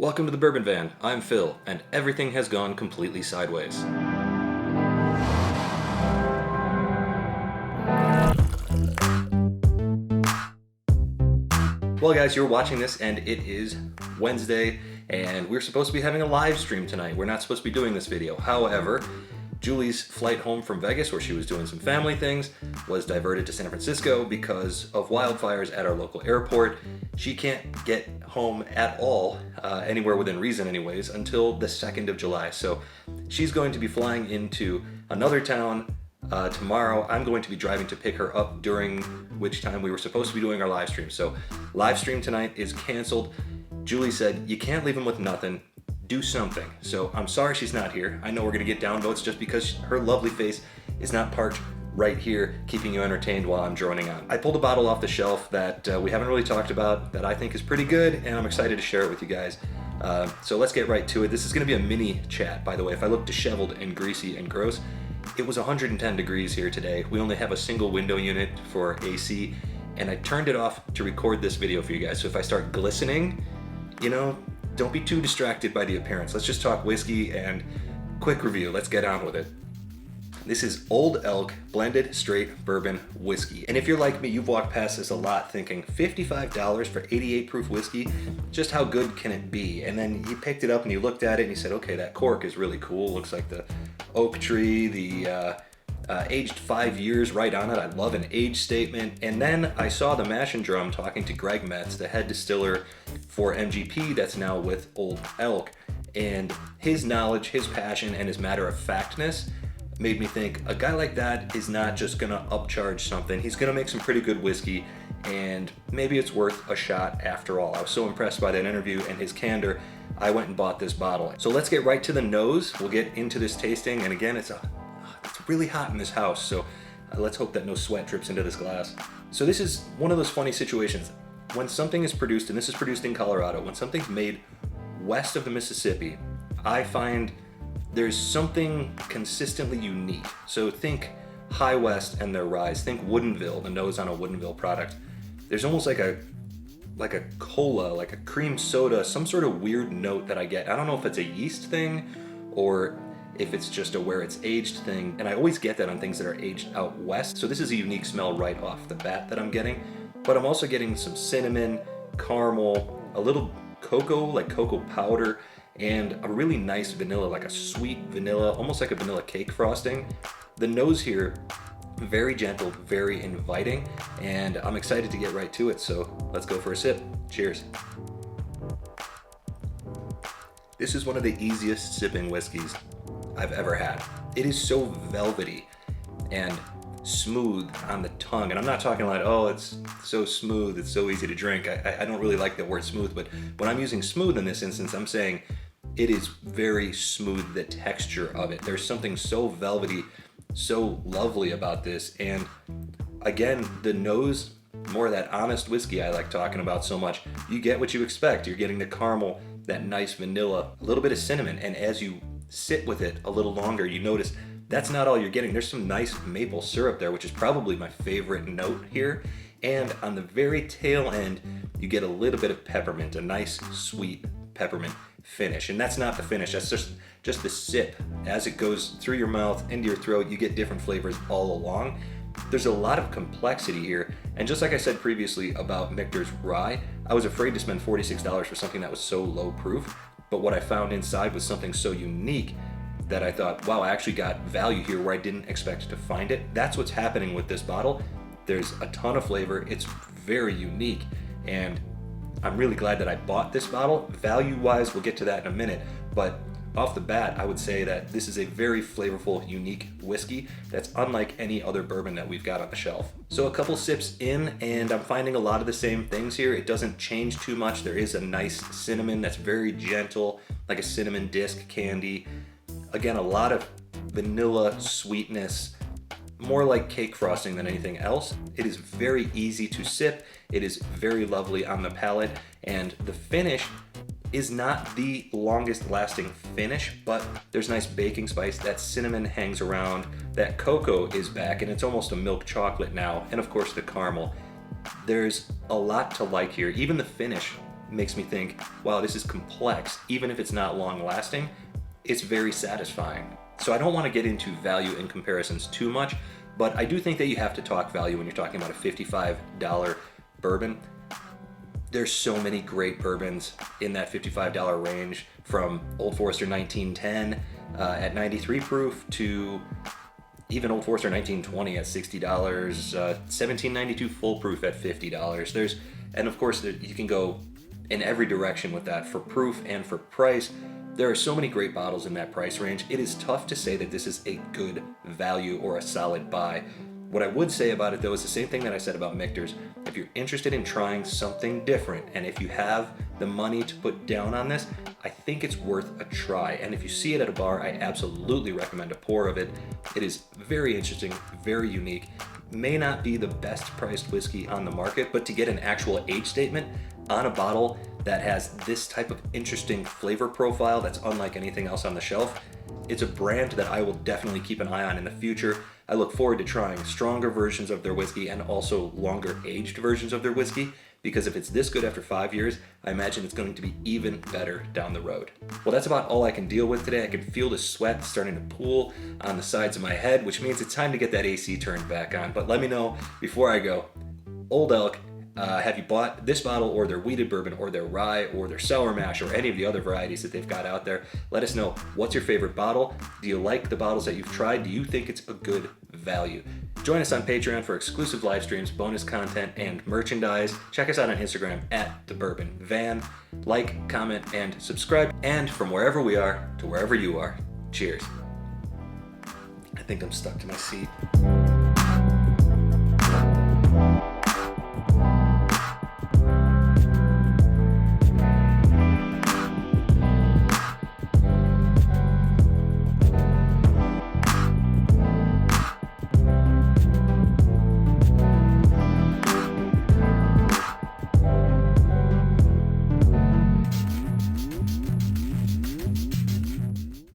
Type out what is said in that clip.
Welcome to the Bourbon Van. I'm Phil, and everything has gone completely sideways. Well, guys, you're watching this, and it is Wednesday, and we're supposed to be having a live stream tonight. We're not supposed to be doing this video. However, Julie's flight home from Vegas, where she was doing some family things, was diverted to San Francisco because of wildfires at our local airport. She can't get home at all, anywhere within reason anyways, until the 2nd of July. So she's going to be flying into another town tomorrow. I'm going to be driving to pick her up, during which time we were supposed to be doing our live stream. So live stream tonight is canceled. Julie said, you can't leave him with nothing. Do something. So I'm sorry she's not here. I know we're gonna get downvotes just because her lovely face is not parked right here, keeping you entertained while I'm droning on. I pulled a bottle off the shelf that we haven't really talked about, that I think is pretty good, and I'm excited to share it with you guys. So let's get right to it. This is gonna be a mini chat, by the way. If I look disheveled and greasy and gross, it was 110 degrees here today. We only have a single window unit for AC, and I turned it off to record this video for you guys. So if I start glistening, you know, don't be too distracted by the appearance. Let's just talk whiskey and quick review. Let's get on with it. This is Old Elk Blended Straight Bourbon Whiskey. And if you're like me, you've walked past this a lot thinking, $55 for 88 proof whiskey? Just how good can it be? And then you picked it up and you looked at it and you said, okay, that cork is really cool. Looks like the oak tree, the aged 5 years right on it. I love an age statement. And then I saw the mash and drum talking to Greg Metz, the head distiller for MGP that's now with Old Elk. And his knowledge, his passion, and his matter-of-factness made me think, a guy like that is not just gonna upcharge something. He's gonna make some pretty good whiskey, and maybe it's worth a shot after all. I was so impressed by that interview and his candor, I went and bought this bottle. So let's get right to the nose. We'll get into this tasting, and again, it's really hot in this house, so let's hope that no sweat drips into this glass. So this is one of those funny situations. When something is produced, and this is produced in Colorado, when something's made west of the Mississippi, I find there's something consistently unique. So think High West and their rise. Think Woodinville, the nose on a Woodinville product. There's almost like a cola, like a cream soda, some sort of weird note that I get. I don't know if it's a yeast thing or if it's just a where it's aged thing. And I always get that on things that are aged out west. So this is a unique smell right off the bat that I'm getting. But I'm also getting some cinnamon, caramel, a little cocoa, like cocoa powder, and a really nice vanilla, like a sweet vanilla, almost like a vanilla cake frosting. The nose here, very gentle, very inviting, and I'm excited to get right to it, so let's go for a sip. Cheers. This is one of the easiest sipping whiskeys I've ever had. It is so velvety and smooth on the tongue, and I'm not talking like, oh, it's so smooth, it's so easy to drink. I don't really like that word smooth, but when I'm using smooth in this instance, I'm saying it is very smooth, the texture of it. There's something so velvety, so lovely about this. And again, the nose, more of that honest whiskey I like talking about so much. You get what you expect. You're getting the caramel, that nice vanilla, a little bit of cinnamon. And as you sit with it a little longer, you notice that's not all you're getting. There's some nice maple syrup there, which is probably my favorite note here. And on the very tail end, you get a little bit of peppermint, a nice sweet peppermint finish. And that's not the finish, that's just the sip. As it goes through your mouth, into your throat, you get different flavors all along. There's a lot of complexity here. And just like I said previously about Michter's rye, I was afraid to spend $46 for something that was so low proof. But what I found inside was something so unique that I thought, wow, I actually got value here where I didn't expect to find it. That's what's happening with this bottle. There's a ton of flavor. It's very unique. And I'm really glad that I bought this bottle. Value-wise, we'll get to that in a minute. But off the bat, I would say that this is a very flavorful, unique whiskey that's unlike any other bourbon that we've got on the shelf. So a couple sips in, and I'm finding a lot of the same things here. It doesn't change too much. There is a nice cinnamon that's very gentle, like a cinnamon disc candy. Again, a lot of vanilla sweetness, more like cake frosting than anything else. It is very easy to sip. It is very lovely on the palate, and the finish is not the longest lasting finish, but there's nice baking spice. That cinnamon hangs around, that cocoa is back, and it's almost a milk chocolate now, and of course the caramel. There's a lot to like here. Even the finish makes me think, wow, this is complex. Even if it's not long lasting, it's very satisfying. So I don't want to get into value in comparisons too much, but I do think that you have to talk value when you're talking about a $55 bourbon. There's so many great bourbons in that $55 range, from Old Forester 1910 at 93 proof to even Old Forester 1920 at $60, 1792 full proof at $50. And of course you can go in every direction with that for proof and for price. There are so many great bottles in that price range. It is tough to say that this is a good value or a solid buy. What I would say about it though is the same thing that I said about Michter's. If you're interested in trying something different, and if you have the money to put down on this, I think it's worth a try. And if you see it at a bar, I absolutely recommend a pour of it. It is very interesting, very unique. May not be the best priced whiskey on the market, but to get an actual age statement on a bottle that has this type of interesting flavor profile that's unlike anything else on the shelf, it's a brand that I will definitely keep an eye on in the future. I look forward to trying stronger versions of their whiskey and also longer aged versions of their whiskey, because if it's this good after 5 years, I imagine it's going to be even better down the road. Well, that's about all I can deal with today. I can feel the sweat starting to pool on the sides of my head, which means it's time to get that AC turned back on. But let me know before I go, Old Elk, have you bought this bottle or their wheated bourbon or their rye or their sour mash or any of the other varieties that they've got out there? Let us know, what's your favorite bottle? Do you like the bottles that you've tried? Do you think it's a good value? Join us on Patreon for exclusive live streams, bonus content, and merchandise. Check us out on Instagram at The Bourbon Van. Like, comment, and subscribe. And from wherever we are to wherever you are, cheers. I think I'm stuck to my seat.